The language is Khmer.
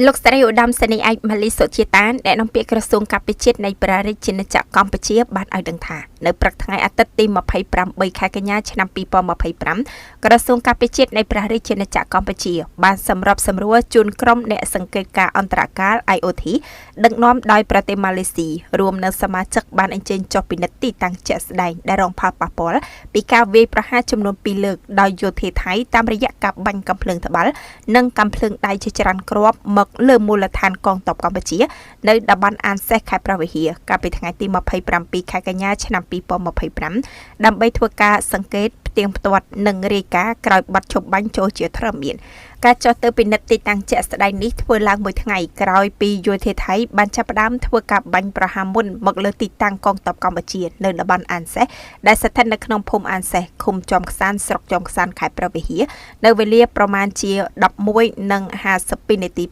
លោកស្រីឧត្តមសេនីយ៍ឯកម៉ាលីសុជាតានអ្នកនាំពាក្យក្រសួងការពារជាតិនៃព្រះរាជាណាចក្រកម្ពុជាបានឲ្យដឹងថានៅព្រឹកថ្ងៃអាទិត្យទី28ខែកញ្ញាឆ្នាំ2025ក្រសួងការពារជាតិនៃព្រះរាជាណាចក្រកម្ពុជាបានសម្របសម្រួលជូនក្រុមអ្នកសង្កេតការណ៍អន្តរកាល IOT ដឹកនាំដោយប្រទេសម៉ាឡេស៊ីរួមនៅសមាជិកបានអញ្ជើញចុះពិនិត្យទីតាំងជាក់ស្ដែងដែលរងផលប៉ះពាល់ពីការវាយប្រហារចំនួន2លើកដោយយោធាថៃតាមរយៈការបាញ់កាំភ្លើងត្បាល់និងកាំភ្លើងដៃជាច្រើនគ្រាប់មកលើមូលដ្ឋានកងទ័ពកម្ពុជានៅតំបន់អានសេះខេត្តព្រះវិហារកាលពីថ្ងៃទី27ខែកញ្ញាឆ្នាំ2025ដើម្បីធ្វើការសង្កេតផ្ទៀងផ្ទាត់និងរាយការណ៍ក្រោយបាត់ឈប់បាញ់ចូលជាធរមានការចុះទៅពិនិត្យទីតាំងជាក់ស្ដែងនេះធ្វើឡើងមួយថ្ងៃក្រោយពីយោធាថៃបានចាប់ផ្ដើមធ្វើការបាញ់ប្រហារមុនមកលើទីតាំងកងទ័ពកម្ពុជានៅតំបន់អានសេះដែលស្ថិតនៅក្នុងភូមិអានសេះឃុំជាំខ្សានស្រុកជាំខ្សានខេត្តព្រះវិហារនៅវេលាប្រមាណជា11:52នាទី